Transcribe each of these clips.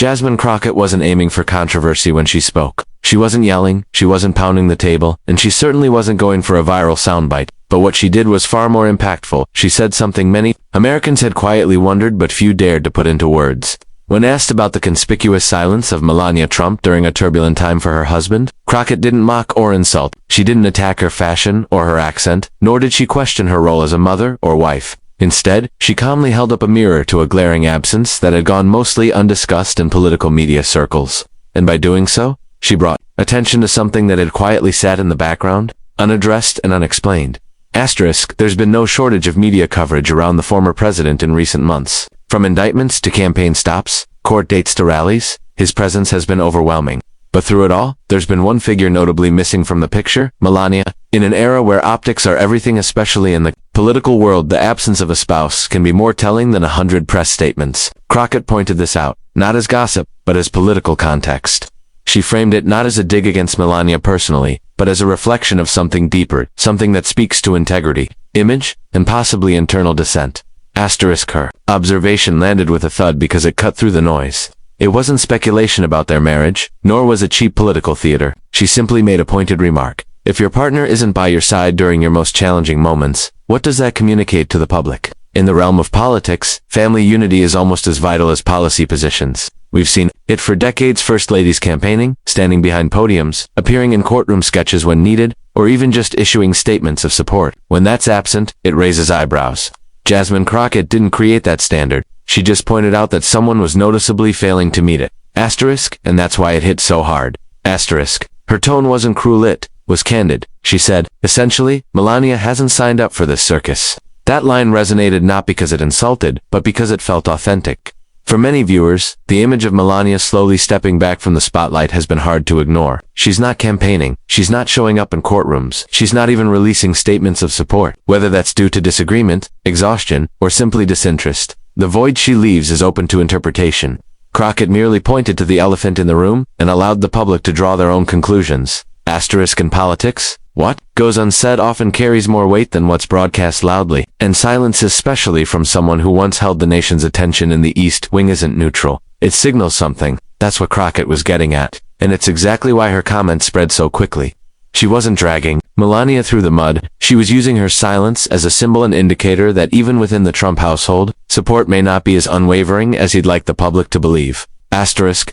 Jasmine Crockett wasn't aiming for controversy when she spoke. She wasn't yelling, she wasn't pounding the table, and she certainly wasn't going for a viral soundbite. But what she did was far more impactful. She said something many Americans had quietly wondered but few dared to put into words. When asked about the conspicuous silence of Melania Trump during a turbulent time for her husband, Crockett didn't mock or insult. She didn't attack her fashion or her accent, nor did she question her role as a mother or wife. Instead, she calmly held up a mirror to a glaring absence that had gone mostly undiscussed in political media circles. And by doing so, she brought attention to something that had quietly sat in the background, unaddressed and unexplained. There's been no shortage of media coverage around the former president in recent months. From indictments to campaign stops, court dates to rallies, his presence has been overwhelming. But through it all, there's been one figure notably missing from the picture, Melania. In an era where optics are everything, especially in the political world, the absence of a spouse can be more telling than 100 press statements. Crockett pointed this out, not as gossip, but as political context. She framed it not as a dig against Melania personally, but as a reflection of something deeper, something that speaks to integrity, image, and possibly internal dissent. Her observation landed with a thud because it cut through the noise. It wasn't speculation about their marriage, nor was it cheap political theater. She simply made a pointed remark. If your partner isn't by your side during your most challenging moments, what does that communicate to the public? In the realm of politics, family unity is almost as vital as policy positions. We've seen it for decades: first ladies campaigning, standing behind podiums, appearing in courtroom sketches when needed, or even just issuing statements of support. When that's absent, it raises eyebrows. Jasmine Crockett didn't create that standard. She just pointed out that someone was noticeably failing to meet it. And that's why it hit so hard. Her tone wasn't cruel, it was candid. She said, essentially, Melania hasn't signed up for this circus. That line resonated not because it insulted, but because it felt authentic. For many viewers, the image of Melania slowly stepping back from the spotlight has been hard to ignore. She's not campaigning. She's not showing up in courtrooms. She's not even releasing statements of support. Whether that's due to disagreement, exhaustion, or simply disinterest, the void she leaves is open to interpretation. Crockett merely pointed to the elephant in the room and allowed the public to draw their own conclusions. In politics, what goes unsaid often carries more weight than what's broadcast loudly, and silence, especially from someone who once held the nation's attention in the East Wing, isn't neutral. It signals something. That's what Crockett was getting at, and it's exactly why her comments spread so quickly. She wasn't dragging Melania through the mud. She was using her silence as a symbol and indicator that even within the Trump household, support may not be as unwavering as he'd like the public to believe.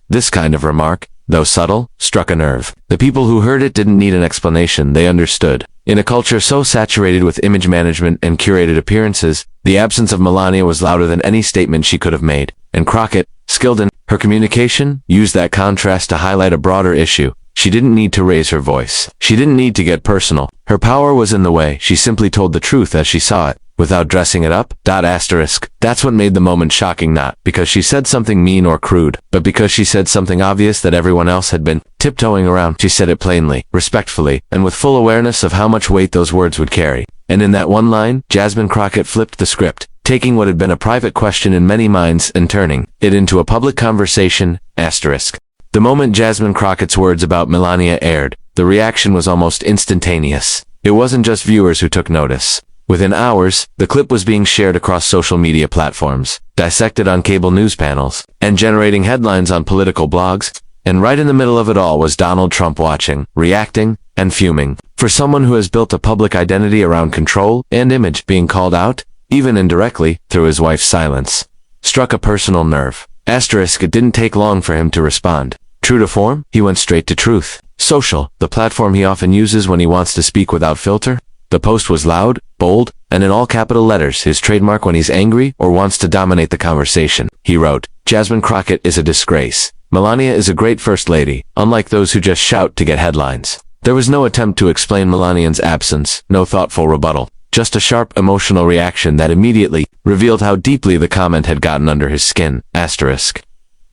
This kind of remark, though subtle, struck a nerve. The people who heard it didn't need an explanation, they understood. In a culture so saturated with image management and curated appearances, the absence of Melania was louder than any statement she could have made. And Crockett, skilled in her communication, used that contrast to highlight a broader issue. She didn't need to raise her voice. She didn't need to get personal. Her power was in the way. She simply told the truth as she saw it, without dressing it up. That's what made the moment shocking, not because she said something mean or crude, but because she said something obvious that everyone else had been tiptoeing around. She said it plainly, respectfully, and with full awareness of how much weight those words would carry. And in that one line, Jasmine Crockett flipped the script, taking what had been a private question in many minds and turning it into a public conversation. The moment Jasmine Crockett's words about Melania aired, the reaction was almost instantaneous. It wasn't just viewers who took notice. Within hours, the clip was being shared across social media platforms, dissected on cable news panels, and generating headlines on political blogs. And right in the middle of it all was Donald Trump watching, reacting, and fuming. For someone who has built a public identity around control and image, being called out, even indirectly, through his wife's silence, struck a personal nerve. It didn't take long for him to respond. True to form, he went straight to truth. Social, the platform he often uses when he wants to speak without filter. The post was loud, bold, and in all capital letters, his trademark when he's angry or wants to dominate the conversation. He wrote, Jasmine Crockett is a disgrace. Melania is a great first lady, unlike those who just shout to get headlines. There was no attempt to explain Melania's absence, no thoughtful rebuttal. Just a sharp, emotional reaction that immediately revealed how deeply the comment had gotten under his skin.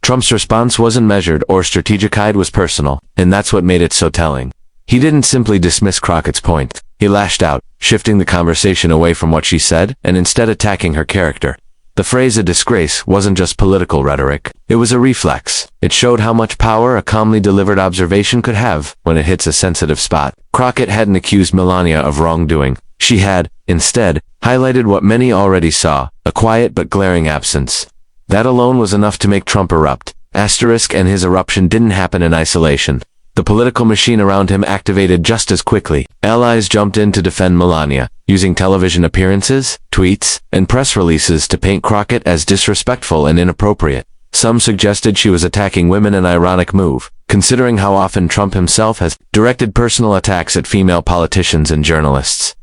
Trump's response wasn't measured or strategic, it was personal, and that's what made it so telling. He didn't simply dismiss Crockett's point. He lashed out, shifting the conversation away from what she said and instead attacking her character. The phrase "a disgrace" wasn't just political rhetoric. It was a reflex. It showed how much power a calmly delivered observation could have when it hits a sensitive spot. Crockett hadn't accused Melania of wrongdoing. She had, instead, highlighted what many already saw, a quiet but glaring absence. That alone was enough to make Trump erupt. Asterisk and his eruption didn't happen in isolation. The political machine around him activated just as quickly. Allies jumped in to defend Melania, using television appearances, tweets, and press releases to paint Crockett as disrespectful and inappropriate. Some suggested she was attacking women, an ironic move, considering how often Trump himself has directed personal attacks at female politicians and journalists.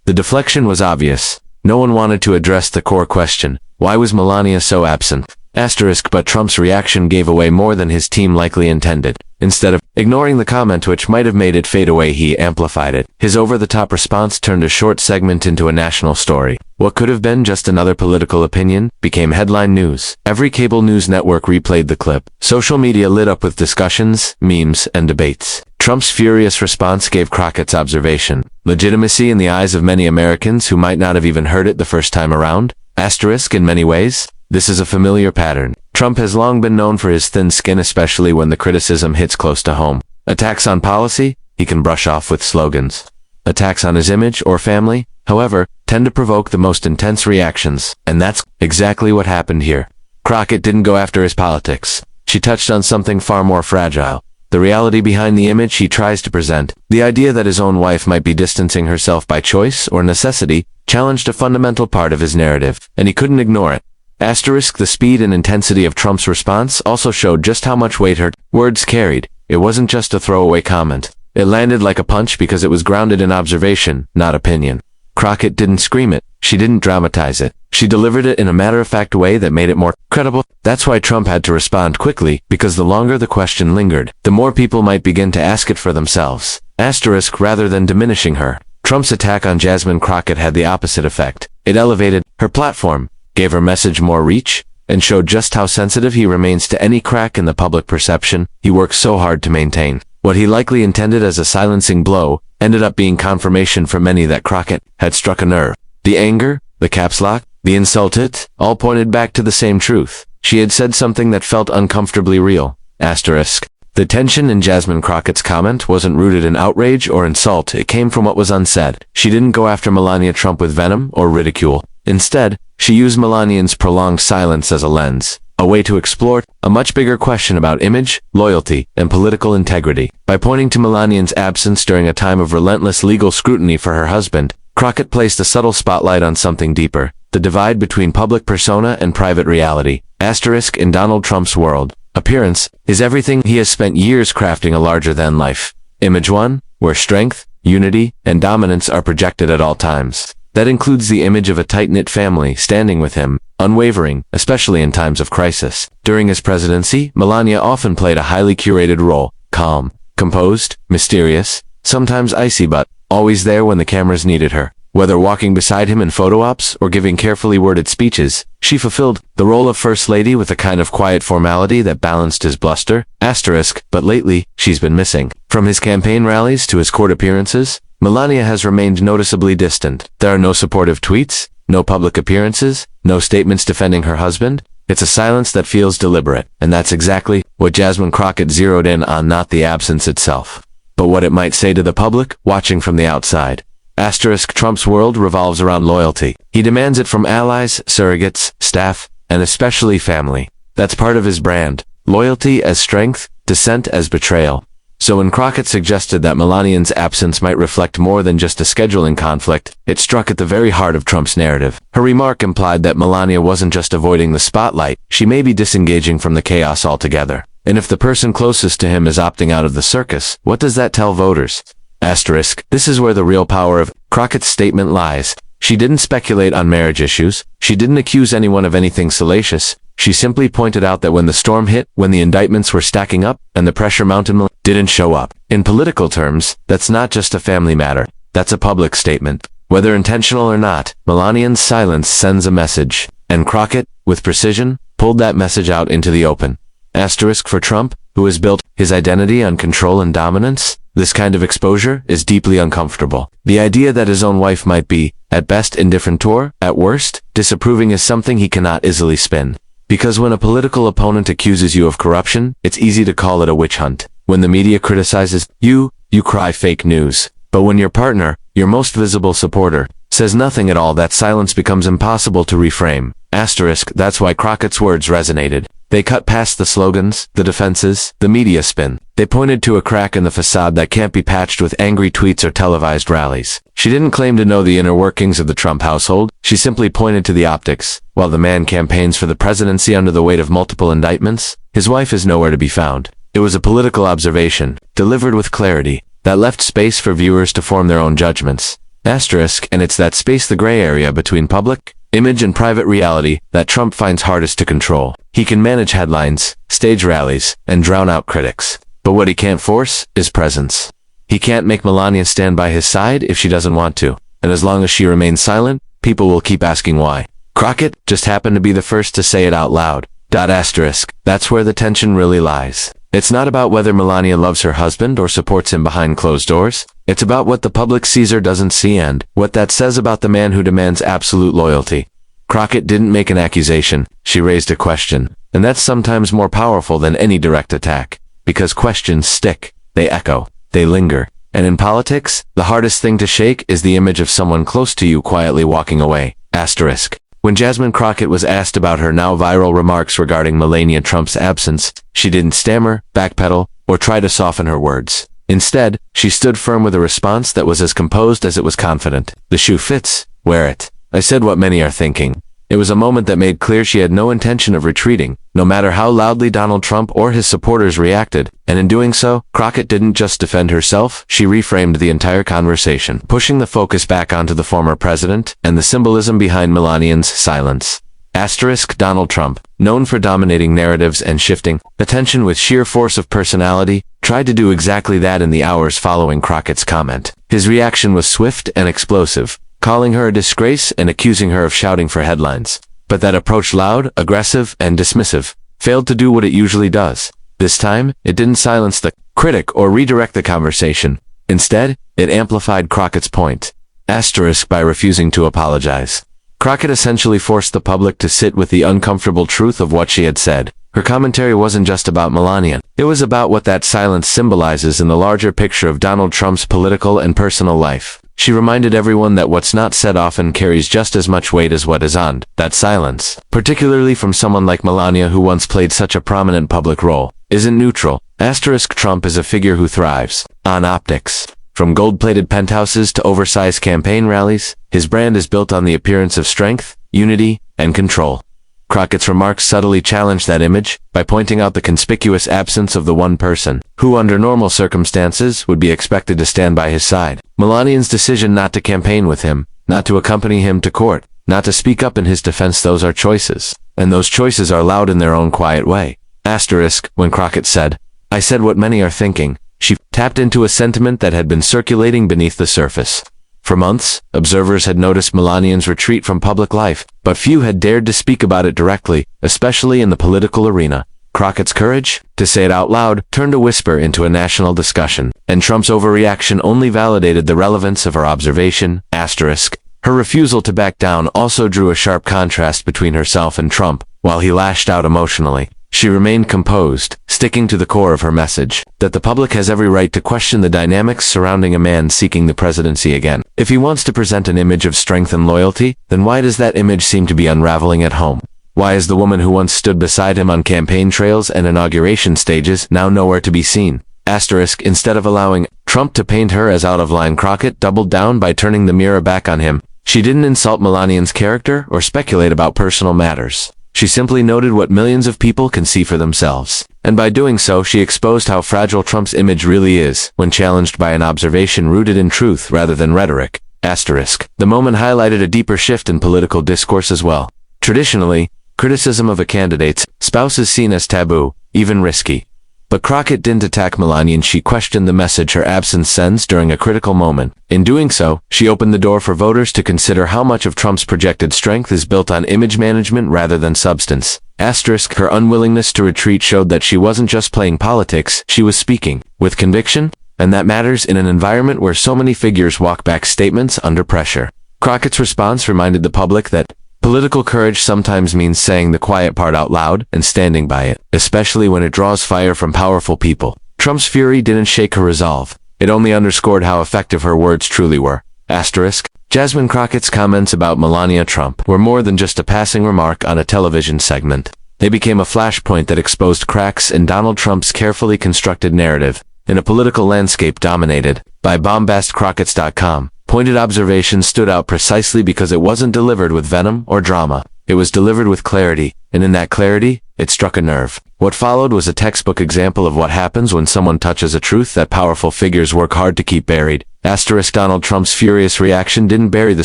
The deflection was obvious. No one wanted to address the core question: why was Melania so absent? Asterisk, but Trump's reaction gave away more than his team likely intended. Instead of ignoring the comment which might have made it fade away, he amplified it. His over-the-top response turned a short segment into a national story. What could have been just another political opinion became headline news. Every cable news network replayed the clip. Social media lit up with discussions, memes, and debates. Trump's furious response gave Crockett's observation legitimacy in the eyes of many Americans who might not have even heard it the first time around. Asterisk, in many ways, this is a familiar pattern. Trump has long been known for his thin skin, especially when the criticism hits close to home. Attacks on policy, he can brush off with slogans. Attacks on his image or family, however, tend to provoke the most intense reactions, and that's exactly what happened here. Crockett didn't go after his politics. She touched on something far more fragile. The reality behind the image he tries to present. The idea that his own wife might be distancing herself by choice or necessity challenged a fundamental part of his narrative, and he couldn't ignore it. Asterisk, the speed and intensity of Trump's response also showed just how much weight her words carried. It wasn't just a throwaway comment. It landed like a punch because it was grounded in observation, not opinion. Crockett didn't scream it. She didn't dramatize it. She delivered it in a matter-of-fact way that made it more credible. That's why Trump had to respond quickly, because the longer the question lingered, the more people might begin to ask it for themselves. Asterisk, rather than diminishing her. Trump's attack on Jasmine Crockett had the opposite effect. It elevated her platform, gave her message more reach, and showed just how sensitive he remains to any crack in the public perception he works so hard to maintain. What he likely intended as a silencing blow ended up being confirmation for many that Crockett had struck a nerve. The anger, the caps lock, the insult, all pointed back to the same truth. She had said something that felt uncomfortably real. Asterisk. The tension in Jasmine Crockett's comment wasn't rooted in outrage or insult. It came from what was unsaid. She didn't go after Melania Trump with venom or ridicule. Instead, she used Melania's prolonged silence as a lens, a way to explore a much bigger question about image, loyalty, and political integrity. By pointing to Melania's absence during a time of relentless legal scrutiny for her husband, Crockett placed a subtle spotlight on something deeper, the divide between public persona and private reality. Asterisk, in Donald Trump's world, appearance is everything. He has spent years crafting a larger-than-life image, one where strength, unity, and dominance are projected at all times. That includes the image of a tight-knit family standing with him, unwavering, especially in times of crisis. During his presidency, Melania often played a highly curated role, calm, composed, mysterious, sometimes icy, but always there when the cameras needed her. Whether walking beside him in photo ops or giving carefully worded speeches, she fulfilled the role of First Lady with a kind of quiet formality that balanced his bluster. Asterisk, but lately, she's been missing. From his campaign rallies to his court appearances, Melania has remained noticeably distant. There are no supportive tweets, no public appearances, no statements defending her husband. It's a silence that feels deliberate, and that's exactly what Jasmine Crockett zeroed in on, not the absence itself, but what it might say to the public watching from the outside. Asterisk, Trump's world revolves around loyalty. He demands it from allies, surrogates, staff, and especially family. That's part of his brand. Loyalty as strength, dissent as betrayal. So when Crockett suggested that Melania's absence might reflect more than just a scheduling conflict, it struck at the very heart of Trump's narrative. Her remark implied that Melania wasn't just avoiding the spotlight, she may be disengaging from the chaos altogether. And if the person closest to him is opting out of the circus, what does that tell voters? Asterisk. This is where the real power of Crockett's statement lies. She didn't speculate on marriage issues. She didn't accuse anyone of anything salacious. She simply pointed out that when the storm hit, when the indictments were stacking up, and the pressure mounted, didn't show up. In political terms, that's not just a family matter. That's a public statement. Whether intentional or not, Melania's silence sends a message. And Crockett, with precision, pulled that message out into the open. Asterisk, for Trump, who has built his identity on control and dominance, this kind of exposure is deeply uncomfortable. The idea that his own wife might be, at best, indifferent or, at worst, disapproving is something he cannot easily spin. Because when a political opponent accuses you of corruption, it's easy to call it a witch hunt. When the media criticizes you cry fake news. But when your partner, your most visible supporter, says nothing at all, that silence becomes impossible to reframe. Asterisk, that's why Crockett's words resonated. They cut past the slogans, the defenses, the media spin. They pointed to a crack in the facade that can't be patched with angry tweets or televised rallies. She didn't claim to know the inner workings of the Trump household. She simply pointed to the optics. While the man campaigns for the presidency under the weight of multiple indictments, his wife is nowhere to be found. It was a political observation, delivered with clarity, that left space for viewers to form their own judgments. Asterisk, and it's that space, the gray area between public image and private reality, that Trump finds hardest to control. He can manage headlines, stage rallies, and drown out critics. But what he can't force is presence. He can't make Melania stand by his side if she doesn't want to. And as long as she remains silent, people will keep asking why. Crockett just happened to be the first to say it out loud. Asterisk, that's where the tension really lies. It's not about whether Melania loves her husband or supports him behind closed doors. It's about what the public sees or doesn't see and what that says about the man who demands absolute loyalty. Crockett didn't make an accusation. She raised a question. And that's sometimes more powerful than any direct attack. Because questions stick. They echo. They linger. And in politics, the hardest thing to shake is the image of someone close to you quietly walking away. Asterisk. When Jasmine Crockett was asked about her now viral remarks regarding Melania Trump's absence, she didn't stammer, backpedal, or try to soften her words. Instead, she stood firm with a response that was as composed as it was confident. The shoe fits. Wear it. I said what many are thinking. It was a moment that made clear she had no intention of retreating, no matter how loudly Donald Trump or his supporters reacted, and in doing so, Crockett didn't just defend herself, she reframed the entire conversation, pushing the focus back onto the former president and the symbolism behind Melania's silence. Asterisk, Donald Trump, known for dominating narratives and shifting attention with sheer force of personality, tried to do exactly that in the hours following Crockett's comment. His reaction was swift and explosive, calling her a disgrace and accusing her of shouting for headlines. But that approach, loud, aggressive, and dismissive, failed to do what it usually does. This time, it didn't silence the critic or redirect the conversation. Instead, it amplified Crockett's point. Asterisk, by refusing to apologize. Crockett essentially forced the public to sit with the uncomfortable truth of what she had said. Her commentary wasn't just about Melania. It was about what that silence symbolizes in the larger picture of Donald Trump's political and personal life. She reminded everyone that what's not said often carries just as much weight as what is on that silence, particularly from someone like Melania who once played such a prominent public role, isn't neutral. Asterisk, Trump is a figure who thrives on optics. From gold-plated penthouses to oversized campaign rallies, his brand is built on the appearance of strength, unity, and control. Crockett's remarks subtly challenged that image by pointing out the conspicuous absence of the one person who, under normal circumstances, would be expected to stand by his side. Melania's decision not to campaign with him, not to accompany him to court, not to speak up in his defense, those are choices. And those choices are loud in their own quiet way. Asterisk, when Crockett said, "I said what many are thinking," she tapped into a sentiment that had been circulating beneath the surface. For months, observers had noticed Melania's retreat from public life, but few had dared to speak about it directly, especially in the political arena. Crockett's courage, to say it out loud, turned a whisper into a national discussion, and Trump's overreaction only validated the relevance of her observation. Asterisk. Her refusal to back down also drew a sharp contrast between herself and Trump. While he lashed out emotionally, she remained composed, sticking to the core of her message, that the public has every right to question the dynamics surrounding a man seeking the presidency again. If he wants to present an image of strength and loyalty, then why does that image seem to be unraveling at home? Why is the woman who once stood beside him on campaign trails and inauguration stages now nowhere to be seen? Asterisk, instead of allowing Trump to paint her as out of line, Crockett doubled down by turning the mirror back on him. She didn't insult Melania's character or speculate about personal matters. She simply noted what millions of people can see for themselves. And by doing so, she exposed how fragile Trump's image really is when challenged by an observation rooted in truth rather than rhetoric. Asterisk. The moment highlighted a deeper shift in political discourse as well. Traditionally, criticism of a candidate's spouse is seen as taboo, even risky. But Crockett didn't attack Melania, and she questioned the message her absence sends during a critical moment. In doing so, she opened the door for voters to consider how much of Trump's projected strength is built on image management rather than substance. Asterisk, her unwillingness to retreat showed that she wasn't just playing politics, she was speaking with conviction, and that matters in an environment where so many figures walk back statements under pressure. Crockett's response reminded the public that political courage sometimes means saying the quiet part out loud and standing by it, especially when it draws fire from powerful people. Trump's fury didn't shake her resolve. It only underscored how effective her words truly were. Asterisk. Jasmine Crockett's comments about Melania Trump were more than just a passing remark on a television segment. They became a flashpoint that exposed cracks in Donald Trump's carefully constructed narrative. In a political landscape dominated by bombastcrockets.com, pointed observation stood out precisely because it wasn't delivered with venom or drama. It was delivered with clarity, and in that clarity, it struck a nerve. What followed was a textbook example of what happens when someone touches a truth that powerful figures work hard to keep buried. Donald Trump's furious reaction didn't bury the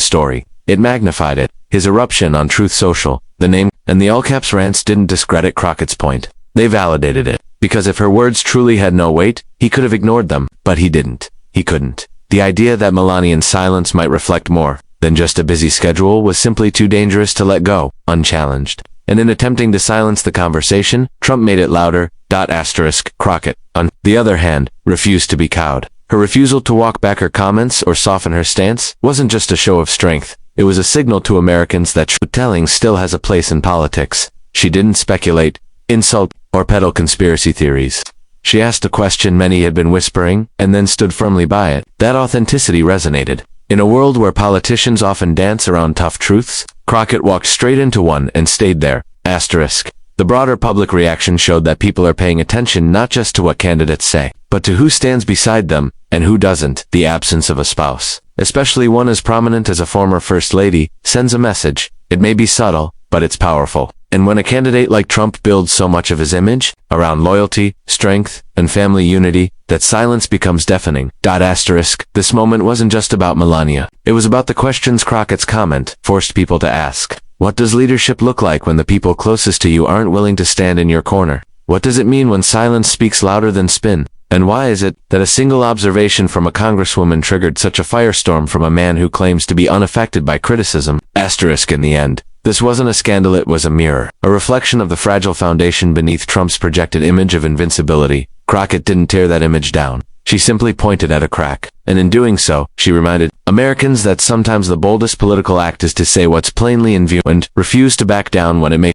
story. It magnified it. His eruption on Truth Social, the name, and the all-caps rants didn't discredit Crockett's point. They validated it. Because if her words truly had no weight, he could have ignored them. But he didn't. He couldn't. The idea that Melania's silence might reflect more than just a busy schedule was simply too dangerous to let go, unchallenged. And in attempting to silence the conversation, Trump made it louder. Crockett, on the other hand, refused to be cowed. Her refusal to walk back her comments or soften her stance wasn't just a show of strength. It was a signal to Americans that truth-telling still has a place in politics. She didn't speculate, insult, or peddle conspiracy theories. She asked a question many had been whispering, and then stood firmly by it. That authenticity resonated. In a world where politicians often dance around tough truths, Crockett walked straight into one and stayed there. The broader public reaction showed that people are paying attention not just to what candidates say, but to who stands beside them and who doesn't. The absence of a spouse, especially one as prominent as a former First Lady, sends a message. It may be subtle, but it's powerful. And when a candidate like Trump builds so much of his image around loyalty, strength, and family unity, that silence becomes deafening. This moment wasn't just about Melania. It was about the questions Crockett's comment forced people to ask. What does leadership look like when the people closest to you aren't willing to stand in your corner? What does it mean when silence speaks louder than spin? And why is it that a single observation from a congresswoman triggered such a firestorm from a man who claims to be unaffected by criticism? In the end, this wasn't a scandal, it was a mirror, a reflection of the fragile foundation beneath Trump's projected image of invincibility. Crockett didn't tear that image down. She simply pointed at a crack. And in doing so, she reminded Americans that sometimes the boldest political act is to say what's plainly in view and refuse to back down when it may